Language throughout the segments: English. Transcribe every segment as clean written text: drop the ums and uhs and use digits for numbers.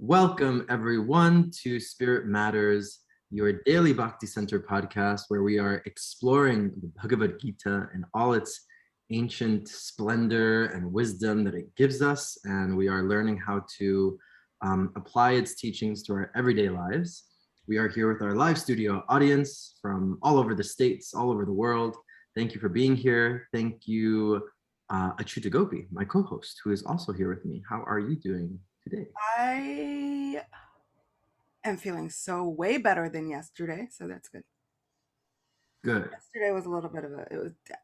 Welcome, everyone, to Spirit Matters, your daily Bhakti Center podcast, where we are exploring the Bhagavad Gita and all its ancient splendor and wisdom that it gives us. And we are learning how to apply its teachings to our everyday lives. We are here with our live studio audience from all over the states, all over the world. Thank you for being here. Thank you, Achyuta Gopi, my co-host, who is also here with me. How are you doing today? I am feeling so way better than yesterday, so that's good. Good. Yesterday was a little bit of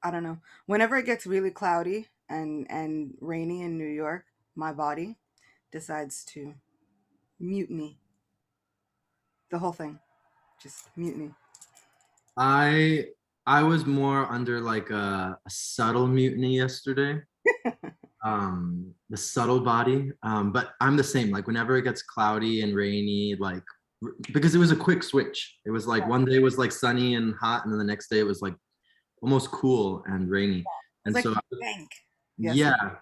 I don't know. Whenever it gets really cloudy and rainy in New York, my body decides to mutiny. The whole thing, just mutiny. I I was more under like a subtle mutiny yesterday. The subtle body. But I'm the same. Like whenever it gets cloudy and rainy, like because it was a quick switch. It was like one day was like sunny and hot, and then the next day it was like almost cool and rainy. It's And like so bank. Yes. yeah,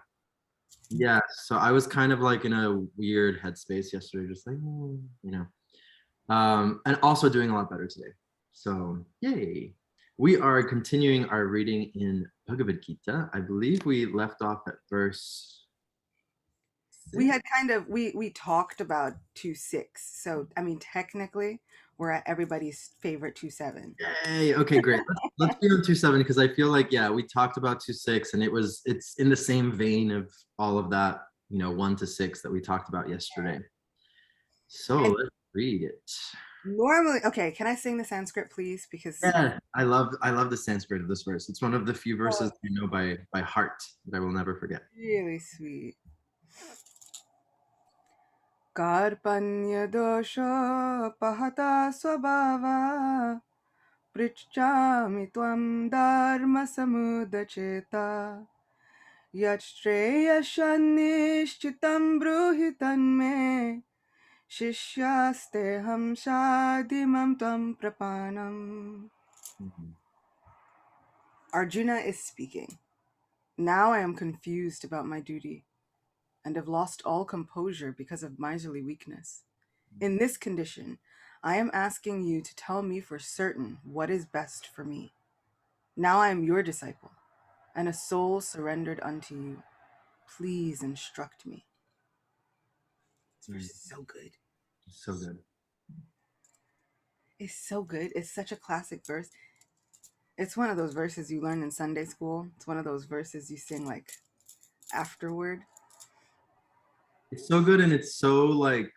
yeah. So I was kind of like in a weird headspace yesterday, just like and also doing a lot better today. So yay. We are continuing our reading in Bhagavad Gita. I believe we left off at verse We 6. had kind of we talked about 2-6. So I mean technically we're at everybody's favorite 2-7. Yay. Okay, great. Let's be on 2.7 because I feel like, yeah, we talked about 2.6 and it's in the same vein of all of that, 1 to 6 that we talked about yesterday. So And let's read it. normally, okay, can I sing the Sanskrit please? Because Yeah, I love the Sanskrit of this verse. It's one of the few verses I know by heart that I will never forget. really sweet. कार्पण्यदोषोपहता स्वभावा पृच्छामि त्वं धर्मसमुदचेता यच्छ्रेयस्यान्निश्चितं ब्रूहि तन्मे शिष्यास्तेऽहं शाधिमं त्वं प्रपन्नम्. Mhm. Arjuna is speaking. Now I am confused about my duty and have lost all composure because of miserly weakness. In this condition, I am asking you to tell me for certain what is best for me. Now I am your disciple and a soul surrendered unto you. Please instruct me. This verse Mm, is so good. so good. It's so good. It's such a classic verse. It's one of those verses you learn in Sunday school. It's one of those verses you sing like afterward. It's so good and it's so like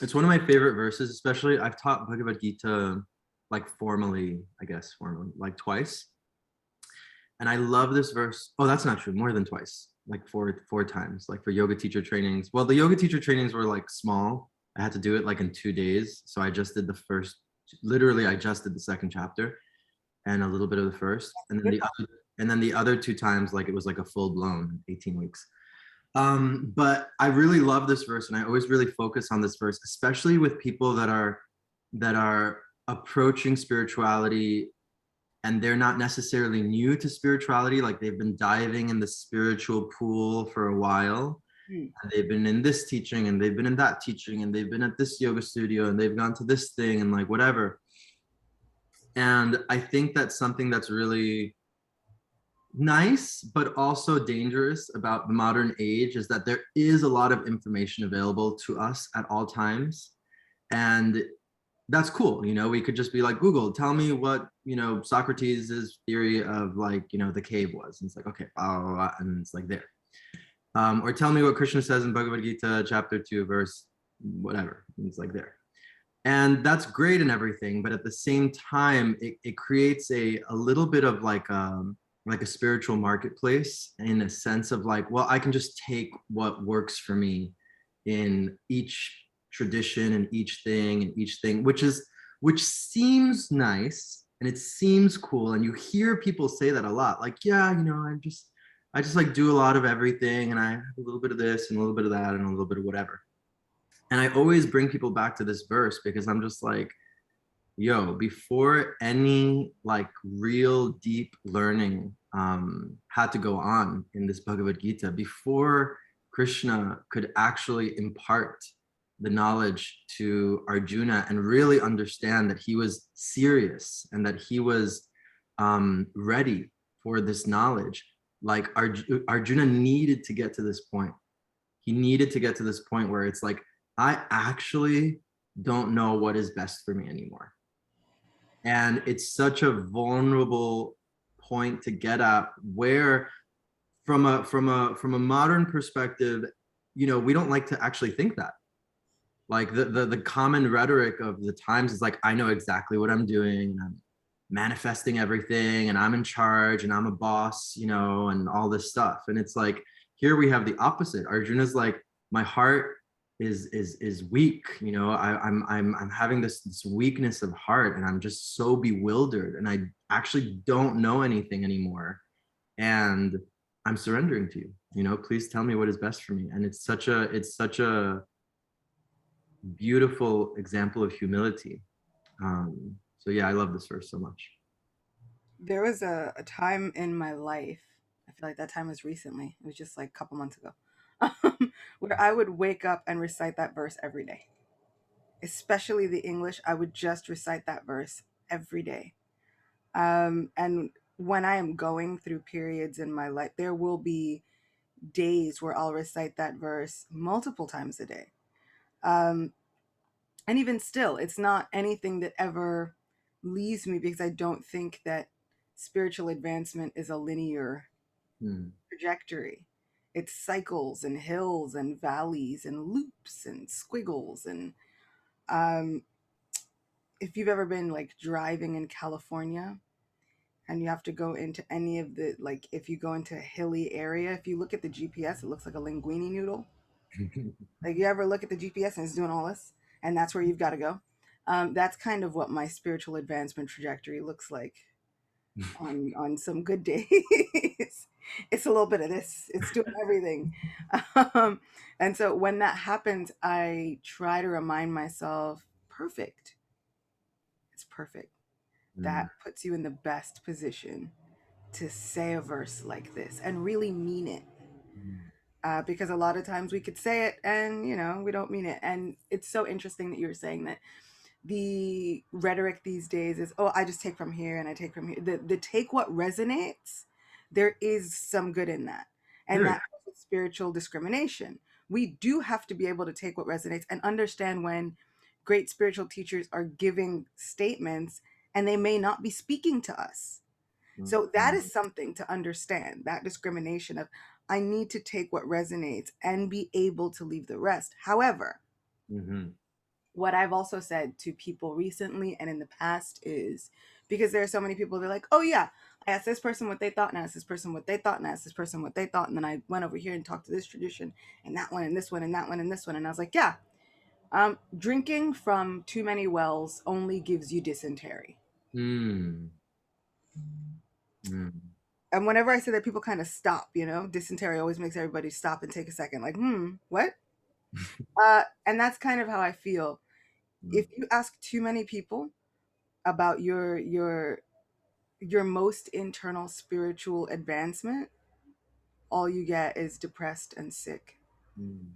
it's one of my favorite verses, especially I've taught Bhagavad Gita like formally, like twice. And I love this verse. Oh, that's not true. More than twice, like four times, like for yoga teacher trainings. Well, the yoga teacher trainings were like small. I had to do it like in 2 days. So I just did literally I just did the second chapter and a little bit of the first. And then the other 2 times, like it was like a full blown 18 weeks. But I really love this verse and I always really focus on this verse, especially with people that are approaching spirituality and they're not necessarily new to spirituality, like they've been diving in the spiritual pool for a while, Hmm. and they've been in this teaching and they've been in that teaching and they've been at this yoga studio and they've gone to this thing and like whatever. And I think that's something that's really nice but also dangerous about the modern age is that there is a lot of information available to us at all times, and that's cool. We could just be like, Google, tell me what, Socrates' theory of like, the cave was. And it's like, okay, blah, blah, blah, and it's like there. Or tell me what Krishna says in Bhagavad Gita, chapter 2, verse whatever. And it's like there. And that's great and everything. But at the same time, it creates a little bit of like a spiritual marketplace in a sense of like, well, I can just take what works for me in each tradition and each thing, which seems nice and it seems cool. And you hear people say that a lot, like, yeah, I just like do a lot of everything and I have a little bit of this and a little bit of that and a little bit of whatever. And I always bring people back to this verse because I'm just like, yo, before any like real deep learning had to go on in this Bhagavad Gita, before Krishna could actually impart the knowledge to Arjuna and really understand that he was serious and that he was ready for this knowledge. Like Arjuna needed to get to this point. He needed to get to this point where it's like, I actually don't know what is best for me anymore. And it's such a vulnerable point to get at, where from a modern perspective, we don't like to actually think that. Like the common rhetoric of the times is like, I know exactly what I'm doing, and I'm manifesting everything, and I'm in charge, and I'm a boss, and all this stuff. And it's like, here we have the opposite. Arjuna's like, my heart is weak. I'm having this weakness of heart, and I'm just so bewildered, and I actually don't know anything anymore, and I'm surrendering to you. Please tell me what is best for me. And it's such a beautiful example of humility. So yeah, I love this verse so much. There was a time in my life, I feel like that time was recently, it was just like a couple months ago, where I would wake up and recite that verse every day. Especially the English, I would just recite that verse every day. And when I am going through periods in my life, there will be days where I'll recite that verse multiple times a day. Um, and even still, it's not anything that ever leaves me, because I don't think that spiritual advancement is a linear Hmm. trajectory. It's cycles and hills and valleys and loops and squiggles. And um, if you've ever been like driving in California and you have to go into any of the, like, if you go into a hilly area, if you look at the GPS, it looks like a linguine noodle. Like, you ever look at the GPS and it's doing all this, and that's where you've got to go. That's kind of what my spiritual advancement trajectory looks like on some good days. It's a little bit of this. It's doing everything. Um, and so when that happens, I try to remind myself, perfect. It's perfect. Hmm. That puts you in the best position to say a verse like this and really mean it. Because a lot of times we could say it and we don't mean it. And it's so interesting that you were saying that the rhetoric these days is, oh, I just take from here and I take from here. The take what resonates, there is some good in that. And There is. that's spiritual discrimination. We do have to be able to take what resonates and understand when great spiritual teachers are giving statements and they may not be speaking to us. So that Mhm. is something to understand, that discrimination of, I need to take what resonates and be able to leave the rest. However, Mhm. what I've also said to people recently and in the past is, because there are so many people, they're like, oh yeah, I asked this person what they thought, and I asked this person what they thought, and I asked this person what they thought, and then I went over here and talked to this tradition and that one and this one and that one and this one. And I was like, yeah, drinking from too many wells only gives you dysentery. Mm. Mm. And whenever I say that, people kind of stop, dysentery always makes everybody stop and take a second, like, what? And that's kind of how I feel. If Mm. you ask too many people about your most internal spiritual advancement, all you get is depressed and sick. Mm.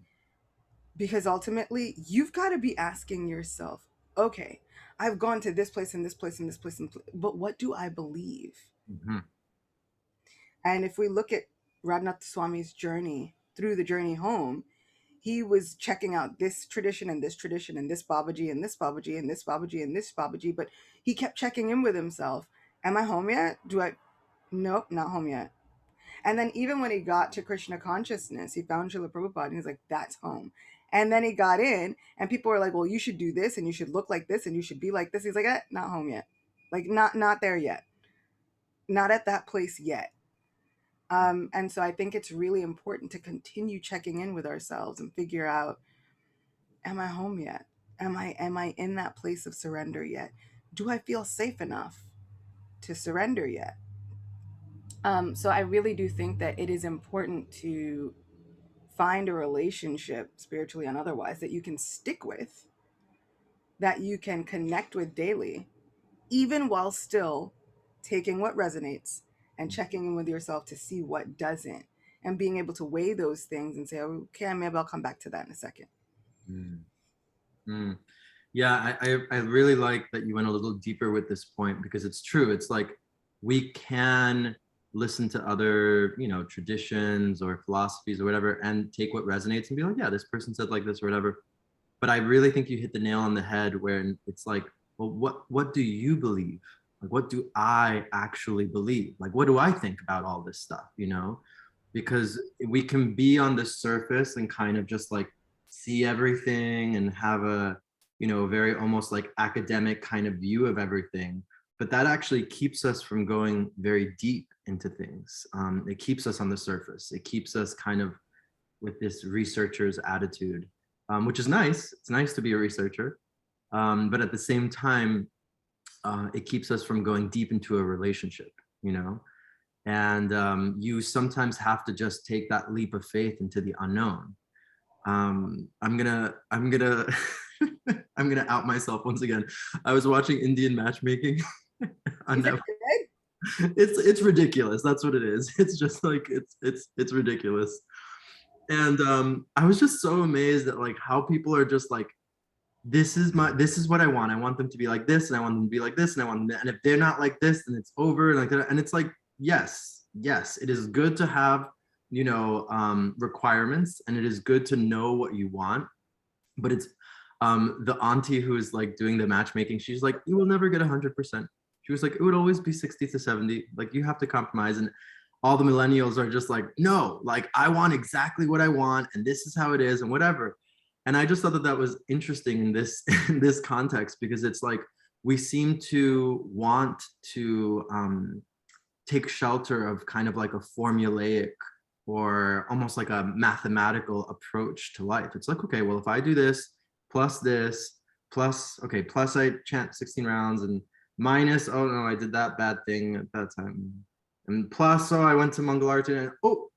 Because ultimately, you've got to be asking yourself, okay, I've gone to this place and this place and this place, but what do I believe? Mhm. And if we look at Radhanath Swami's journey through the journey home, he was checking out this tradition and this tradition and this Babaji and this Babaji and this Babaji and this Babaji, but he kept checking in with himself. Am I home yet? Nope, not home yet. And then even when he got to Krishna consciousness, he found Srila Prabhupada and he's like, that's home. And then he got in and people were like, well, you should do this and you should look like this and you should be like this. He's like, not home yet. Like, not there yet. Not at that place yet. And so I think it's really important to continue checking in with ourselves and figure out, am I home yet? Am I in that place of surrender yet? Do I feel safe enough to surrender yet? So I really do think that it is important to find a relationship, spiritually and otherwise, that you can stick with, that you can connect with daily, even while still taking what resonates and checking in with yourself to see what doesn't, and being able to weigh those things and say, okay, maybe I'll come back to that in a second. Mm. Mm. Yeah, I really like that you went a little deeper with this point, because it's true. It's like we can listen to other, traditions or philosophies or whatever, and take what resonates and be like, yeah, this person said like this or whatever. But I really think you hit the nail on the head where it's like, well, what do you believe? Like, what do I actually believe? Like, what do I think about all this stuff? Because we can be on the surface and kind of just like see everything and have a, very almost like academic kind of view of everything. But that actually keeps us from going very deep into things. It keeps us on the surface. It keeps us kind of with this researcher's attitude, which is nice. It's nice to be a researcher. But at the same time, it keeps us from going deep into a relationship, you know? And you sometimes have to just take that leap of faith into the unknown. I'm gonna I'm gonna out myself once again. I was watching Indian matchmaking on Is it Netflix. good? It's ridiculous. That's what it is. It's just like it's ridiculous. And I was just so amazed at like how people are just like, this is what I want them to be like this, and I want them to be like this, and I want them to, and if they're not like this, then it's over, and like that. And it's like, yes, it is good to have, requirements, and it is good to know what you want. But it's the auntie who is like doing the matchmaking, she's like, you will never get 100%. She was like, it would always be 60 to 70. Like, you have to compromise. And all the millennials are just like, no, like, I want exactly what I want, and this is how it is, and whatever. And I just thought that that was interesting in this in this context, because it's like we seem to want to take shelter of kind of like a formulaic or almost like a mathematical approach to life. It's like, okay, well, if I do this, plus, okay, plus I chant 16 rounds, and minus, oh no, I did that bad thing at that time. And plus, oh, I went to Mangalarti, and oh,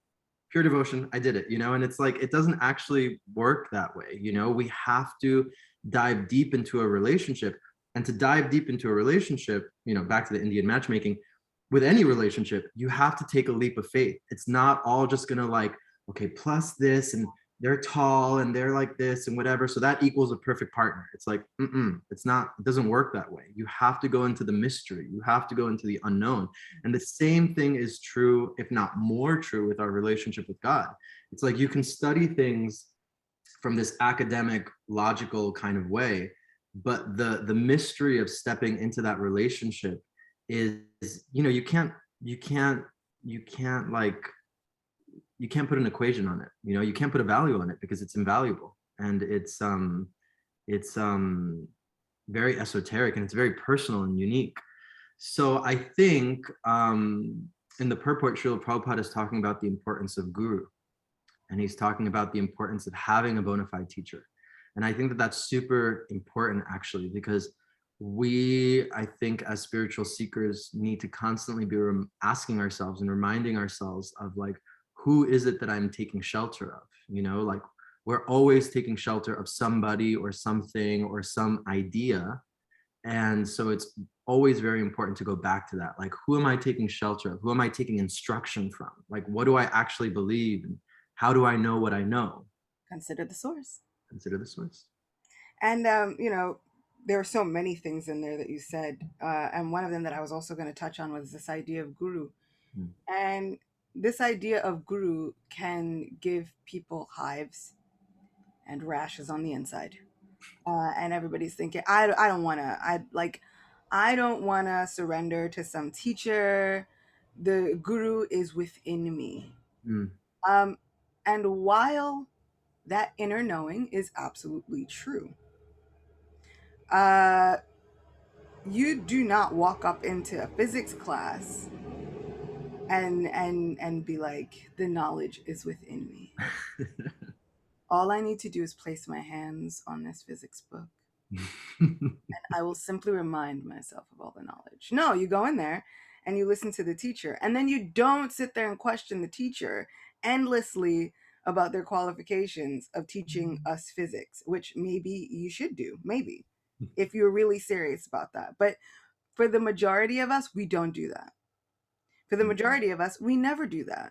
pure devotion, I did it, and it's like, it doesn't actually work that way. We have to dive deep into a relationship. And to dive deep into a relationship, back to the Indian matchmaking, with any relationship, you have to take a leap of faith. It's not all just gonna like, okay, plus this, and they're tall and they're like this and whatever, so that equals a perfect partner. It's like, it's not, it doesn't work that way. You have to go into the mystery. You have to go into the unknown. And the same thing is true, if not more true, with our relationship with God. It's like you can study things from this academic, logical kind of way, but the mystery of stepping into that relationship is, you can't like, you can't put an equation on it. You can't put a value on it, because it's invaluable, and it's very esoteric, and it's very personal and unique. So I think in the purport, Srila Prabhupada is talking about the importance of guru, and he's talking about the importance of having a bona fide teacher. And I think that that's super important, actually, because I think, as spiritual seekers, need to constantly be asking ourselves and reminding ourselves of like, who is it that I'm taking shelter of? Like, we're always taking shelter of somebody or something or some idea. And so it's always very important to go back to that. Like, who am I taking shelter of? Who am I taking instruction from? Like, what do I actually believe? And how do I know what I know? Consider the source. Consider the source. And there are so many things in there that you said, and one of them that I was also going to touch on was this idea of guru. Mm. And this idea of guru can give people hives and rashes on the inside. And everybody's thinking, I don't want to, I don't want to surrender to some teacher. The guru is within me. Mm. Um, and while that inner knowing is absolutely true, uh, you do not walk up into a physics class and be like, the knowledge is within me. All I need to do is place my hands on this physics book, and I will simply remind myself of all the knowledge. No, you go in there and you listen to the teacher, and then you don't sit there and question the teacher endlessly about their qualifications of teaching us physics, which maybe you should do, maybe, if you're really serious about that. But for the majority of us, we don't do that. For the majority of us, we never do that,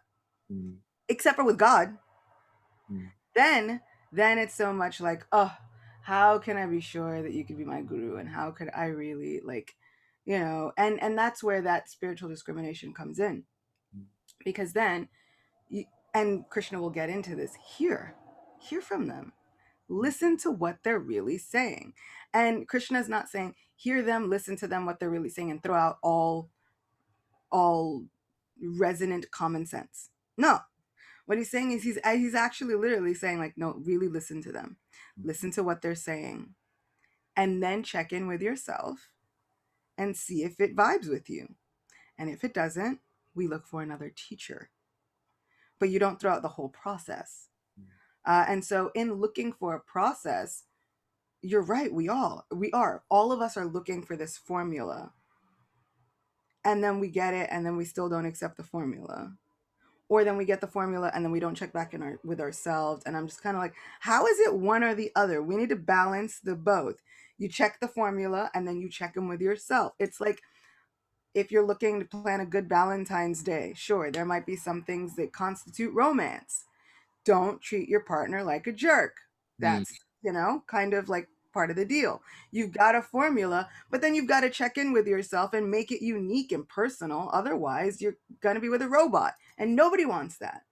except for with God. Mm. Then it's so much like, oh, how can I be sure that you could be my guru, and how could I really, like, and that's where that spiritual discrimination comes in, because then you, and Krishna will get into this, hear from them, listen to what they're really saying. And Krishna's not saying hear them, listen to them, what they're really saying, and throw out all resonant common sense. No, what he's saying is he's actually literally saying, like, no, really listen to them, listen to what they're saying, and then check in with yourself and see if it vibes with you. And if it doesn't, we look for another teacher. But you don't throw out the whole process. And so in looking for a process, you're right, we are all of us are looking for this formula, and then we get it, and then we still don't accept the formula, or then we get the formula and then we don't check back in with ourselves. And I'm just kind of like, how is it one or the other? We need to balance the both. You check the formula and then you check them with yourself. It's like, if you're looking to plan a good Valentine's Day, sure, there might be some things that constitute romance. Don't treat your partner like a jerk. Mm, That's, kind of like part of the deal. You've got a formula, but then you've got to check in with yourself and make it unique and personal. Otherwise, you're going to be with a robot, and nobody wants that.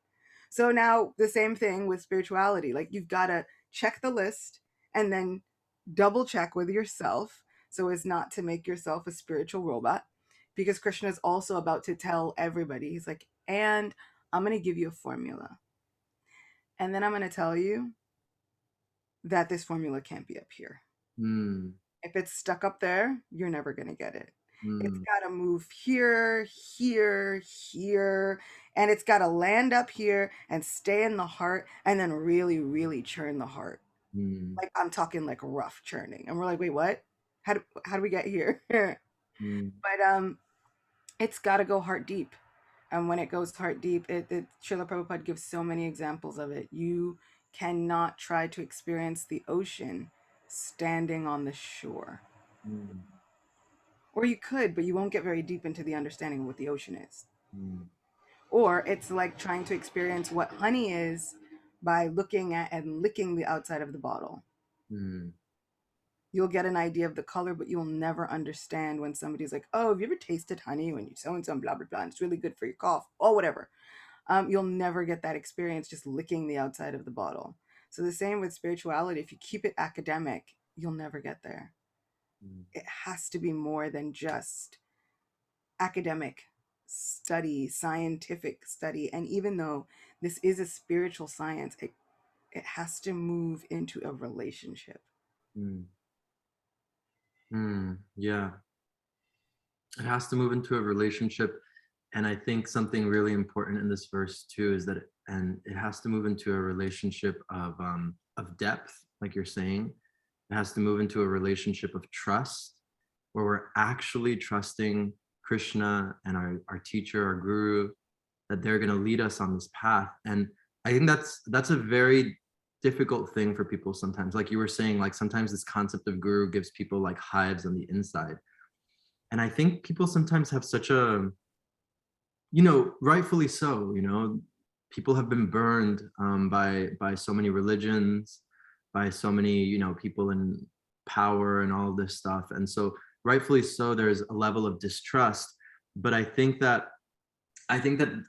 So now the same thing with spirituality. Like, you've got to check the list and then double check with yourself so as not to make yourself a spiritual robot. Because Krishna is also about to tell everybody, he's like, and I'm going to give you a formula. And then I'm going to tell you that this formula can't be up here. mm, If it's stuck up there, you're never going to get it. It's mm, got to move here, here, here, and it's got to land up here and stay in the heart, and then really, really churn the heart. mm, Like, I'm talking like rough churning. And we're like, wait, what? How do we get here? mm, But it's got to go heart deep. And when it goes heart deep, Srila Prabhupada gives so many examples of it. You cannot try to experience the ocean standing on the shore. mm, Or you could, but you won't get very deep into the understanding of what the ocean is. mm, Or it's like trying to experience what honey is by looking at and licking the outside of the bottle. mm, You'll get an idea of the color, but you'll never understand when somebody's like, oh, have you ever tasted honey when you so and so, blah, blah, blah, and it's really good for your cough, or whatever. You'll never get that experience just licking the outside of the bottle. So the same with spirituality. If you keep it academic, you'll never get there. mm, It has to be more than just academic study, scientific study. And even though this is a spiritual science, it has to move into a relationship. mm, yeah, it has to move into a relationship. And I think something really important in this verse too is that and it has to move into a relationship of depth, like you're saying. It has to move into a relationship of trust, where we're actually trusting Krishna and our teacher, our guru, that they're going to lead us on this path. And I think that's a very difficult thing for people sometimes. Like you were saying, like sometimes this concept of guru gives people like hives on the inside. And I think people sometimes have such a, rightfully so, people have been burned by so many religions, by so many, people in power and all this stuff. And so rightfully so, there's a level of distrust. But I think that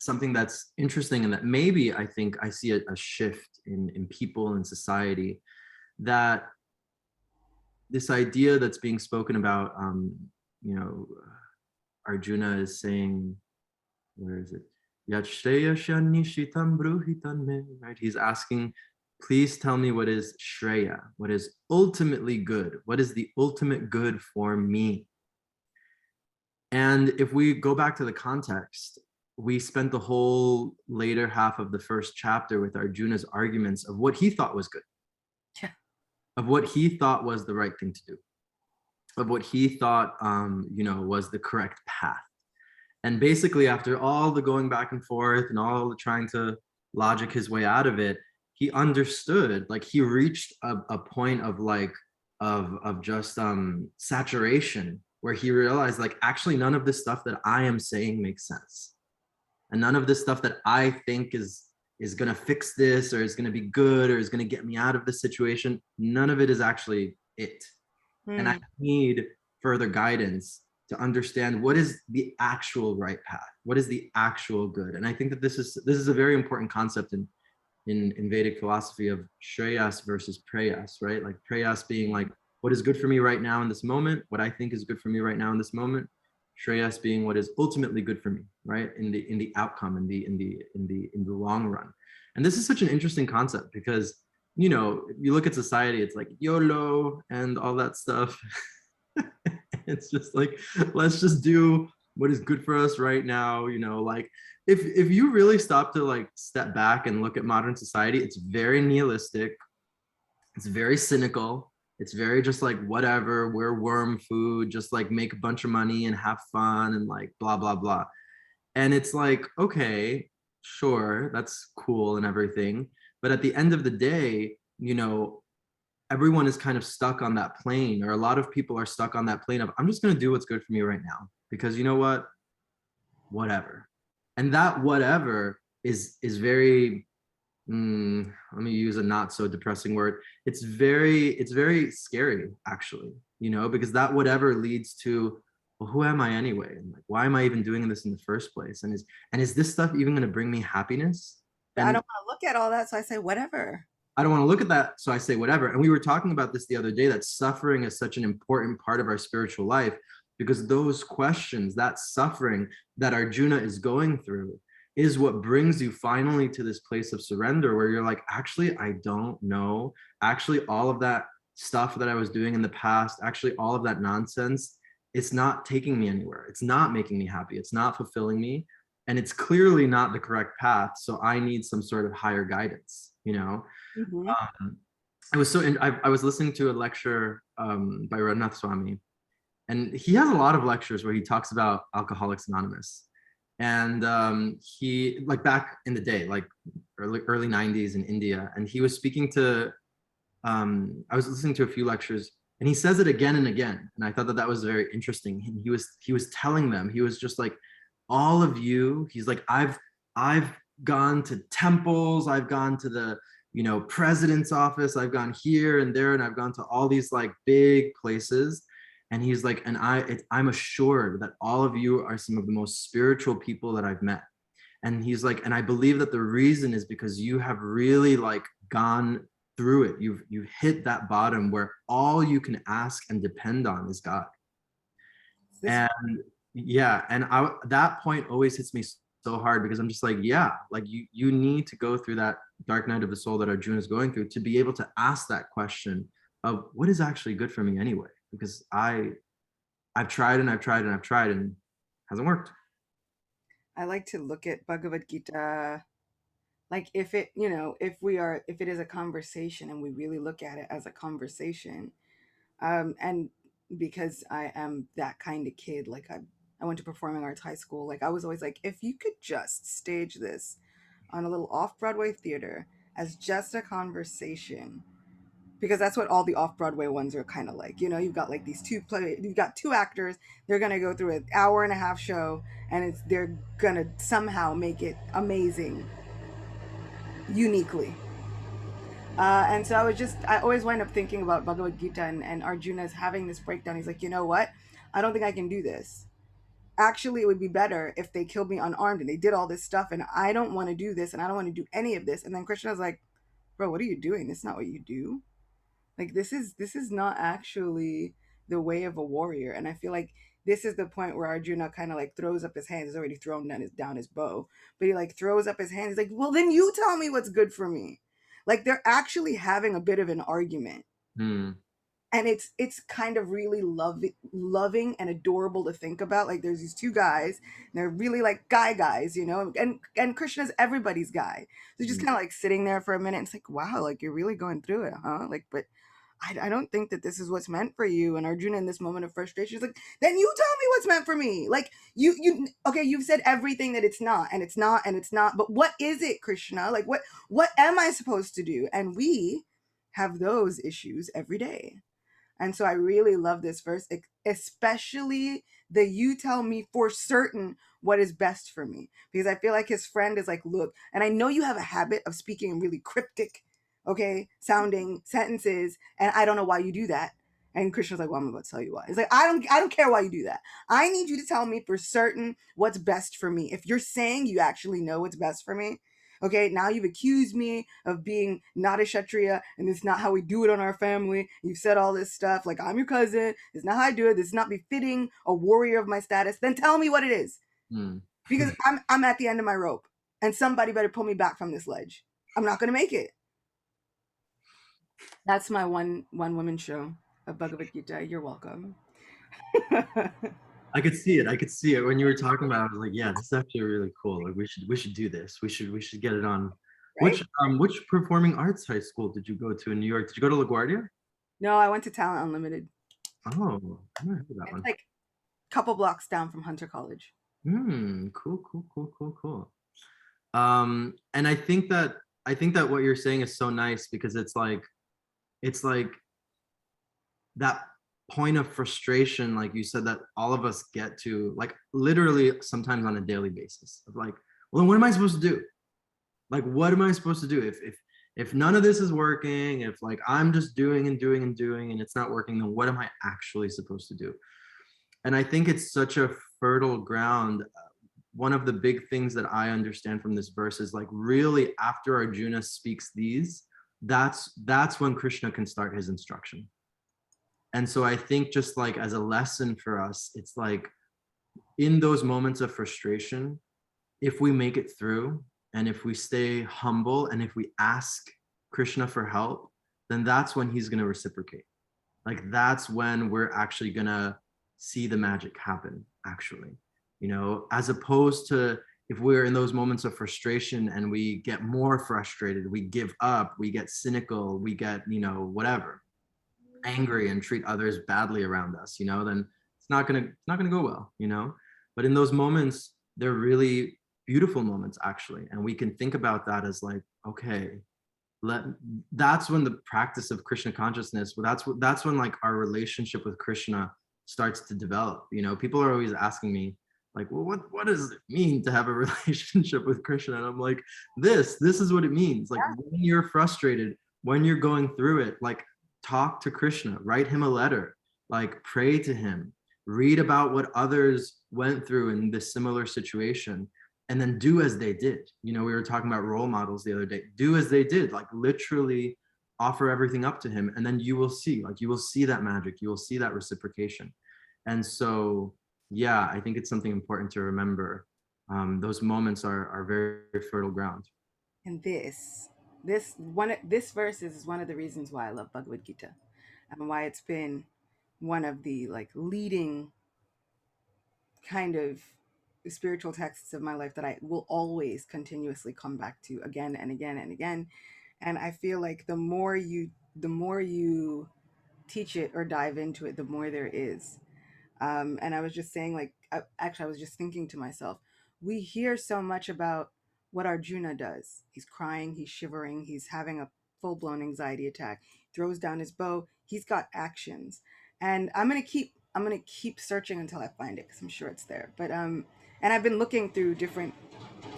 something that's interesting, and that maybe I think I see a shift in people and society, that this idea that's being spoken about, you know, Arjuna is saying, where is it? Yat-shreya-shan-nishitam bruhitan me, right? He's asking, please tell me what is Shreya, what is ultimately good, what is the ultimate good for me. And if we go back to the context, we spent the whole later half of the first chapter with Arjuna's arguments of what he thought was good, Yeah. of what he thought was the right thing to do, of what he thought, was the correct path. And basically, after all the going back and forth and all the trying to logic his way out of it, he understood, like he reached a point of just saturation, where he realized, like, actually none of this stuff that I am saying makes sense. And none of this stuff that I think is is going to fix this or is going to be good or is going to get me out of this situation. None of it is actually it. And I Hmm. need further guidance to understand what is the actual right path, what is the actual good. And I think that this is a very important concept in Vedic philosophy of shreyas versus prayas, right? Like prayas being like what is good for me right now in this moment, what I think is good for me right now in this moment. Shreyas being what is ultimately good for me, right? In the outcome, in the long run. And this is such an interesting concept because you look at society, it's like YOLO and all that stuff. It's just like, let's just do what is good for us right now. Like if you really stop to like step back and look at modern society, it's very nihilistic, it's very cynical, it's very just like whatever, we're worm food, just like make a bunch of money and have fun and like blah blah blah. And it's like, okay, sure, that's cool and everything, but at the end of the day, everyone is kind of stuck on that plane, or a lot of people are stuck on that plane of I'm just going to do what's good for me right now because you know what, whatever. And that whatever is very let me use a not so depressing word. It's very scary actually, because that whatever leads to, well, who am I anyway, and like why am I even doing this in the first place, and is this stuff even going to bring me happiness? But I And don't want to look at all that, so I say whatever. I don't want to look at that. So I say whatever. And we were talking about this the other day, that suffering is such an important part of our spiritual life because those questions, that suffering that Arjuna is going through, is what brings you finally to this place of surrender where you're like, actually, I don't know. Actually, all of that stuff that I was doing in the past, actually, all of that nonsense, it's not taking me anywhere. It's not making me happy. It's not fulfilling me. And it's clearly not the correct path. So I need some sort of higher guidance. Hmm. I was I was listening to a lecture by Radhanath Swami, and he has a lot of lectures where he talks about Alcoholics Anonymous, and he like back in the day, like early 90s in India, and he was speaking to. I was listening to a few lectures, and he says it again and again, and I thought that that was very interesting. And he was telling them, he was just like, all of you, he's like, I've gone to temples, I've gone to the president's office, I've gone here and there, and I've gone to all these like big places. And he's like, and I'm assured that all of you are some of the most spiritual people that I've met. And he's like, and I believe that the reason is because you have really like gone through it. You've hit that bottom where all you can ask and depend on is God. This. And yeah, and that point always hits me so hard because I'm just like, yeah, like you need to go through that dark night of the soul that Arjuna is going through to be able to ask that question of what is actually good for me anyway, because I've tried and I've tried and I've tried and it hasn't worked. I like to look at Bhagavad Gita like if it is a conversation and we really look at it as a conversation, and because I am that kind of kid, like I went to performing arts high school, like I was always like, if you could just stage this on a little off-Broadway theater as just a conversation, because that's what all the off-Broadway ones are kind of like. You've got like you've got two actors, they're going to go through an hour and a half show, and they're going to somehow make it amazing uniquely. And so I always wind up thinking about Bhagavad Gita, and Arjuna's having this breakdown. He's like, you know what? I don't think I can do this. Actually, it would be better if they killed me unarmed and they did all this stuff, and I don't want to do this, and I don't want to do any of this. And then Krishna's like, bro, what are you doing? This is not what you do. Like this is not actually the way of a warrior. And I feel like this is the point where Arjuna kind of like throws up his hands. He's already thrown down his bow, but he like throws up his hands. He's like, well, then you tell me what's good for me. Like they're actually having a bit of an argument, Hmm. and it's kind of really loving and adorable to think about. Like there's these two guys, and they're really like guys, and Krishna's everybody's guy. So just Hmm. kind of like sitting there for a minute. And it's like, wow, like you're really going through it, huh? Like, but I don't think that this is what's meant for you. And Arjuna, in this moment of frustration, is like, then you tell me what's meant for me. Like okay, you've said everything that it's not, and it's not, and it's not. But what is it, Krishna? Like what am I supposed to do? And we have those issues every day. And so I really love this verse, especially the you tell me for certain what is best for me. Because I feel like his friend is like, look, and I know you have a habit of speaking in really cryptic, okay, sounding sentences, and I don't know why you do that. And Krishna's like, well, I'm about to tell you why. He's like, I don't care why you do that. I need you to tell me for certain what's best for me. If you're saying you actually know what's best for me, okay, now you've accused me of being not a Kshatriya, and this is not how we do it on our family. You've said all this stuff, like I'm your cousin. This is not how I do it. This is not befitting a warrior of my status. Then tell me what it is, Mm. because I'm at the end of my rope, and somebody better pull me back from this ledge. I'm not gonna make it. That's my one woman show of Bhagavad Gita. You're welcome. I could see it. I could see it when you were talking about it. I was like, yeah, this is actually really cool. Like we should do this. We should get it on. Right? Which performing arts high school did you go to in New York? Did you go to LaGuardia? No, I went to Talent Unlimited. Oh, I never heard of that It's one. like a couple blocks down from Hunter College. Cool, cool, cool, cool, cool. And I think that what you're saying is so nice because it's like that point of frustration, like you said, that all of us get to, like literally sometimes on a daily basis of like, well, then what am I supposed to do? Like, what am I supposed to do if none of this is working? If like I'm just doing and doing and doing and it's not working, then what am I actually supposed to do? And I think it's such a fertile ground. One of the big things that I understand from this verse is like really after Arjuna speaks these, that's when Krishna can start his instruction. And so I think just like as a lesson for us, it's like in those moments of frustration, if we make it through and if we stay humble and if we ask Krishna for help, then that's when he's going to reciprocate. Like that's when we're actually going to see the magic happen, actually, as opposed to if we're in those moments of frustration and we get more frustrated, we give up, we get cynical, we get, whatever, angry and treat others badly around us, then it's not gonna go well, But in those moments, they're really beautiful moments actually. And we can think about that as like, okay, let that's when the practice of Krishna consciousness, well, that's when like our relationship with Krishna starts to develop. People are always asking me, like, well, what does it mean to have a relationship with Krishna? And I'm like, this is what it means. Like when you're frustrated, when you're going through it, like talk to Krishna, write him a letter, like pray to him, read about what others went through in this similar situation, and then do as they did. We were talking about role models the other day. Do as they did, like literally offer everything up to him, and then you will see that magic, you will see that reciprocation. And so, yeah, I think it's something important to remember. Those moments are very, very fertile ground. And this verse is one of the reasons why I love Bhagavad Gita, and why it's been one of the like leading kind of spiritual texts of my life that I will always continuously come back to again and again and again. And I feel like the more you teach it or dive into it, the more there is. And I was just saying, like, actually, I was just thinking to myself, we hear so much about what Arjuna does. He's crying, he's shivering, he's having a full blown anxiety attack, throws down his bow, he's got actions. And I'm gonna keep searching until I find it because I'm sure it's there. But and I've been looking through different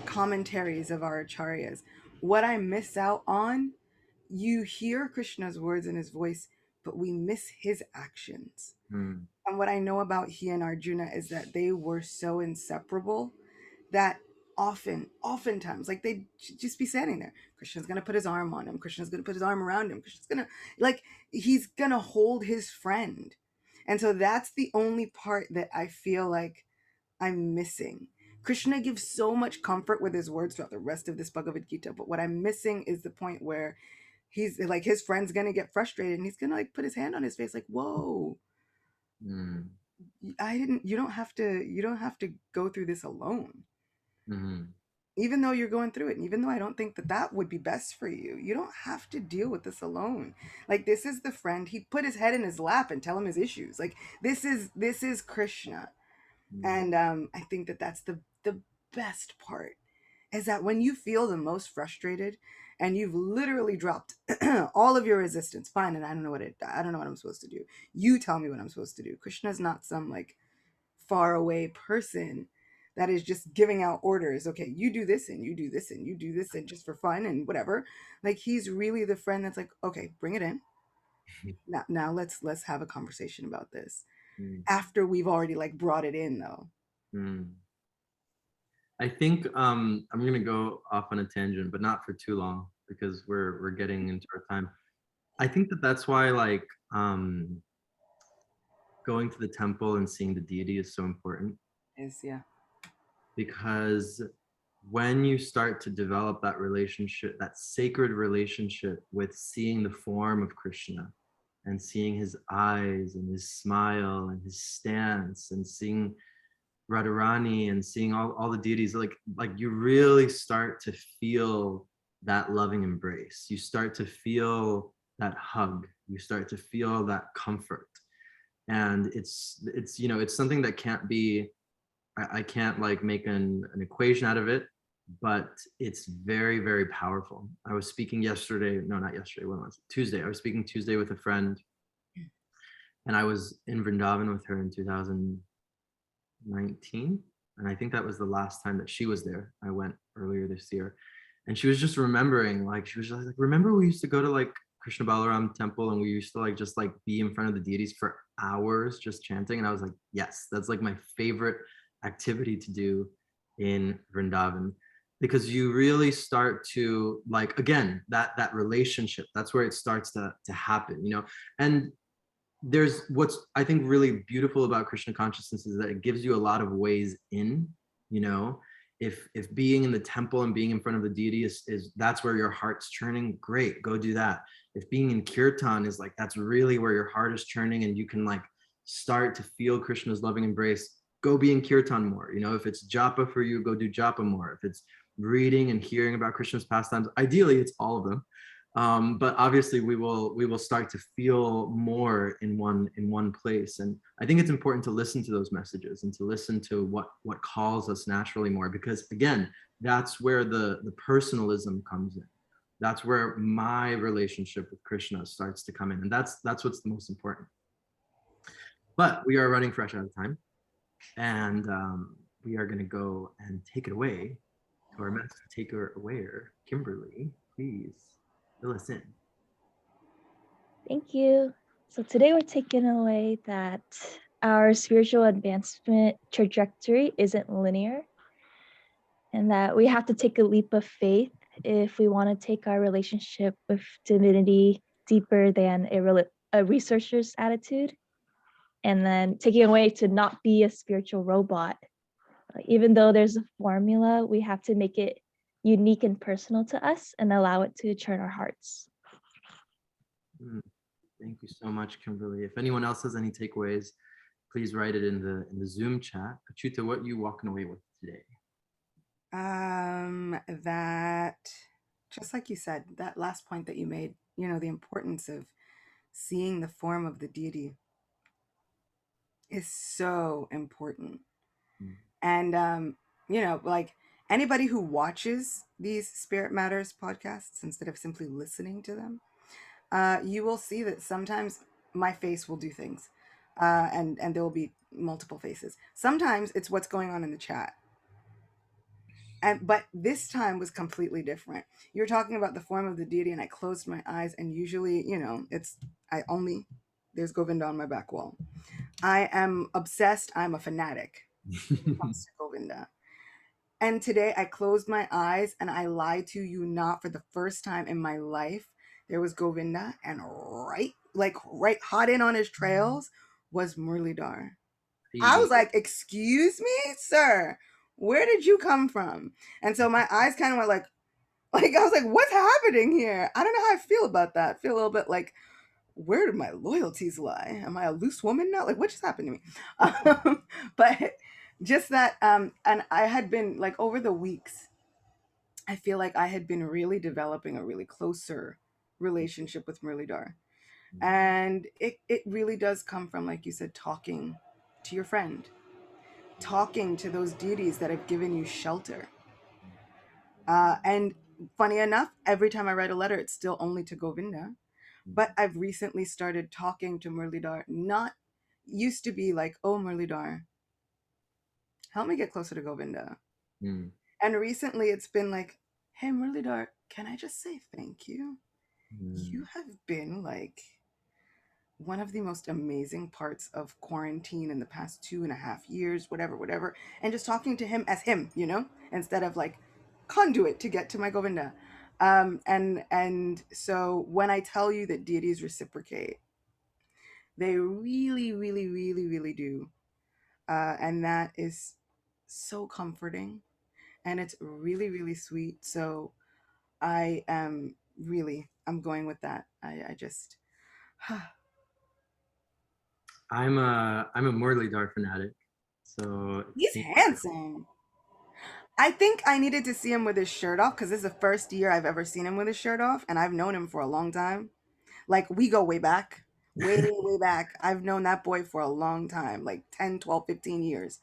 commentaries of our acharyas. What I miss out on, you hear Krishna's words in his voice, but we miss his actions. Mm, And what I know about he and Arjuna is that they were so inseparable that oftentimes, like they'd just be standing there. Krishna's gonna put his arm on him. Krishna's gonna put his arm around him. Krishna's gonna, like, he's gonna hold his friend. And so that's the only part that I feel like I'm missing. Krishna gives so much comfort with his words throughout the rest of this Bhagavad Gita, but what I'm missing is the point where he's like, his friend's gonna get frustrated and he's gonna like put his hand on his face, like, whoa, mm, you don't have to go through this alone. mm, Even though you're going through it, and even though I don't think that that would be best for you, you don't have to deal with this alone. Like, this is the friend, he put his head in his lap and tell him his issues. Like, this is Krishna. mm, And I think that that's the best part, is that when you feel the most frustrated and you've literally dropped all of your resistance. Fine, and I don't know what I'm supposed to do. You tell me what I'm supposed to do. Krishna's not some like far away person that is just giving out orders. Okay, you do this and you do this and you do this and just for fun and whatever. Like he's really the friend that's like, okay, bring it in. Now let's have a conversation about this. Mm, After we've already like brought it in though. mm. I think I'm gonna go off on a tangent, but not for too long because we're getting into our time. I think that that's why like going to the temple and seeing the deity is so important, Is yeah. because when you start to develop that relationship, that sacred relationship with seeing the form of Krishna and seeing his eyes and his smile and his stance and seeing Radharani and seeing all the deities, like you really start to feel that loving embrace. You start to feel that hug. You start to feel that comfort. And it's it's something that can't be, I can't like make an equation out of it, but it's very, very powerful. I was speaking yesterday, no, not yesterday, when was it? Tuesday. I was speaking Tuesday with a friend, and I was in Vrindavan with her in 2019. And I think that was the last time that she was there. I went earlier this year. And she was just remembering, like, she was just like, remember we used to go to like Krishna Balaram temple and we used to like just like be in front of the deities for hours just chanting. And I was like, yes, that's like my favorite activity to do in Vrindavan, because you really start to like, again, that relationship, that's where it starts to happen, and there's what's I think really beautiful about Krishna consciousness is that it gives you a lot of ways in, you know. If being in the temple and being in front of the deity is that's where your heart's churning, great, go do that. If being in kirtan is like that's really where your heart is churning and you can like start to feel Krishna's loving embrace, go be in kirtan more. If it's japa for you, go do japa more. If it's reading and hearing about Krishna's pastimes, ideally it's all of them, but obviously we will start to feel more in one place. And I think it's important to listen to those messages and to listen to what calls us naturally more, because again, that's where the personalism comes in. That's where my relationship with Krishna starts to come in, and that's what's the most important. But we are running fresh out of time, and we are going to go and take it away to our master taker awayer, Kimberly. Please fill us in. Thank you. So today we're taking away that our spiritual advancement trajectory isn't linear, and that we have to take a leap of faith if we want to take our relationship with divinity deeper than a researcher's attitude, and then taking away to not be a spiritual robot. Even though there's a formula, we have to make it unique and personal to us and allow it to churn our hearts. Thank you so much, Kimberly. If anyone else has any takeaways, please write it in the Zoom chat. Achuta, what are you walking away with today? That just like you said, that last point that you made, the importance of seeing the form of the deity is so important. And like anybody who watches these Spirit Matters podcasts instead of simply listening to them, you will see that sometimes my face will do things, and there will be multiple faces. Sometimes it's what's going on in the chat. But this time was completely different. You were talking about the form of the deity, and I closed my eyes, and usually, there's Govinda on my back wall. I am obsessed. I'm a fanatic when it comes to Govinda. And today I closed my eyes and I lied to you not, for the first time in my life, there was Govinda, and right hot in on his trails was Murlidhar. I was like, excuse me, sir, where did you come from? And so my eyes kind of went like I was like, what's happening here? I don't know how I feel about that. I feel a little bit like, where do my loyalties lie? Am I a loose woman now? Like, what just happened to me? But just that, and I had been like over the weeks, I feel like I had been really developing a really closer relationship with Murlidhar. And it really does come from, like you said, talking to your friend, talking to those deities that have given you shelter. And funny enough, every time I write a letter, it's still only to Govinda. But I've recently started talking to Murlidhar. Not used to be like, oh Murlidhar, help me get closer to Govinda. Mm. And recently it's been like, hey Murlidhar, can I just say thank you? You Mm. have been like one of the most amazing parts of quarantine in the past 2.5 years, whatever. And just talking to him as him, instead of like conduit to get to my Govinda. And so when I tell you that deities reciprocate, they really, really, really, really do. And that is so comforting, and it's really, really sweet. So I am really, I'm going with that. I just, I'm a Muralidhar fanatic. So he's handsome. I think I needed to see him with his shirt off because this is the first year I've ever seen him with his shirt off, and I've known him for a long time. Like, we go way back, way, way back. I've known that boy for a long time, like 10, 12, 15 years.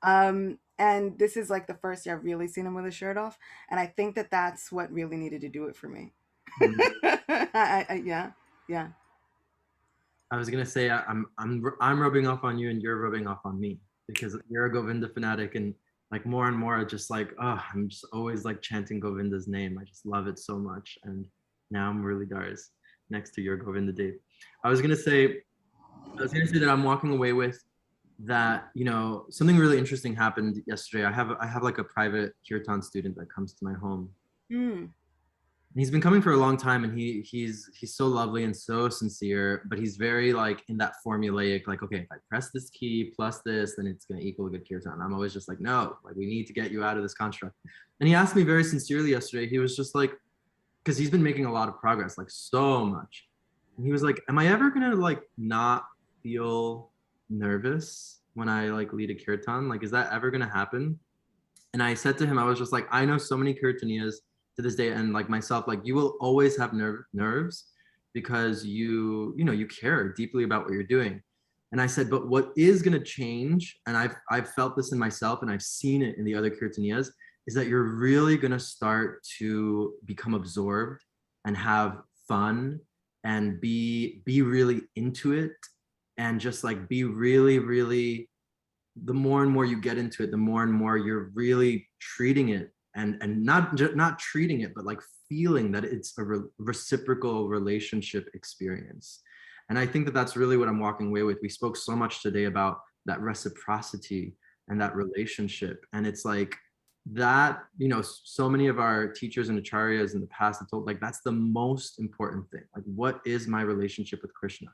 And this is like the first year I've really seen him with his shirt off, and I think that that's what really needed to do it for me. Mm. Yeah, yeah. I was gonna say I'm rubbing off on you and you're rubbing off on me because you're a Govinda fanatic and like more and more just like I'm just always like chanting Govinda's name. I just love it so much. And now I'm really Dars next to your Govinda Dave. I was gonna say that I'm walking away with that, something really interesting happened yesterday. I have like a private kirtan student that comes to my home. Mm. He's been coming for a long time, and he's so lovely and so sincere, but he's very like in that formulaic, like, okay, if I press this key plus this, then it's going to equal a good kirtan. I'm always just like, no, like we need to get you out of this construct. And he asked me very sincerely yesterday. He was just like, because he's been making a lot of progress, like so much, and he was like, am I ever going to like not feel nervous when I like lead a kirtan? Like, is that ever going to happen? And I said to him, I was just like, I know so many kirtaniyas to this day, and like myself, like you will always have nerves because you care deeply about what you're doing. And I said, but what is going to change, and I've felt this in myself, and I've seen it in the other kirtaniyas, is that you're really going to start to become absorbed and have fun and be really into it, and just like be really, really, the more and more you get into it, the more and more you're really treating it, and not treating it, but like feeling that it's a reciprocal relationship experience. And I think that that's really what I'm walking away with. We spoke so much today about that reciprocity and that relationship, and it's like that, so many of our teachers and acharyas in the past have told, like, that's the most important thing. Like, what is my relationship with Krishna?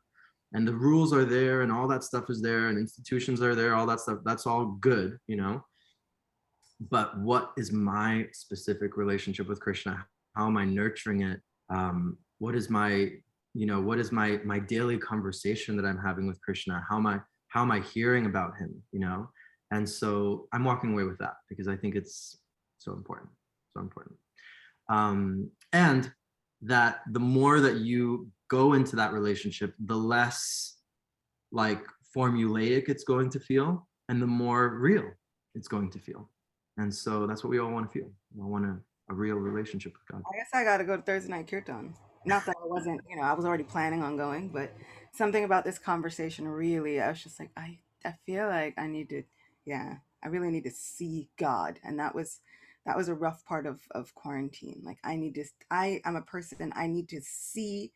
And the rules are there and all that stuff is there and institutions are there, all that stuff, that's all good, but what is my specific relationship with Krishna? How am I nurturing it? What is my daily conversation that I'm having with Krishna? How am I hearing about him? And so I'm walking away with that because I think it's so important, so important. And that the more that you go into that relationship, the less like formulaic it's going to feel, and the more real it's going to feel. And so that's what we all want to feel. We all want a real relationship with God. I guess I got to go to Thursday night kirtan. Not that I wasn't, I was already planning on going, but something about this conversation really, I was just like, I feel like I need to, yeah, I really need to see God, and that was a rough part of quarantine. Like, I'm a person, I need to see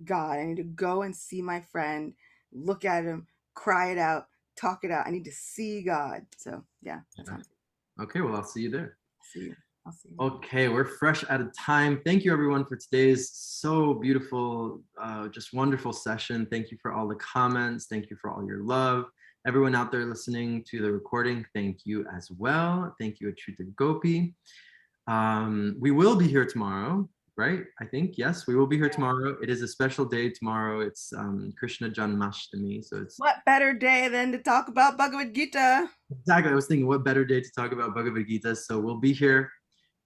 God. I need to go and see my friend, look at him, cry it out, talk it out. I need to see God. So yeah, that sounds good. Okay, well, I'll see you there. See you. I'll see you. Okay, we're fresh out of time. Thank you, everyone, for today's so beautiful, just wonderful session. Thank you for all the comments. Thank you for all your love. Everyone out there listening to the recording, thank you as well. Thank you, Achyuta Gopi. We will be here tomorrow, right? I think, yes, we will be here tomorrow. It is a special day tomorrow. It's Krishna Janmashtami. So it's What better day than to talk about Bhagavad Gita? exactly, I was thinking, what better day to talk about Bhagavad Gita? So we'll be here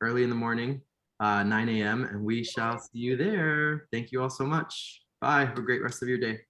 early in the morning, 9 a.m., and we shall see you there. Thank you all so much. Bye. Have a great rest of your day.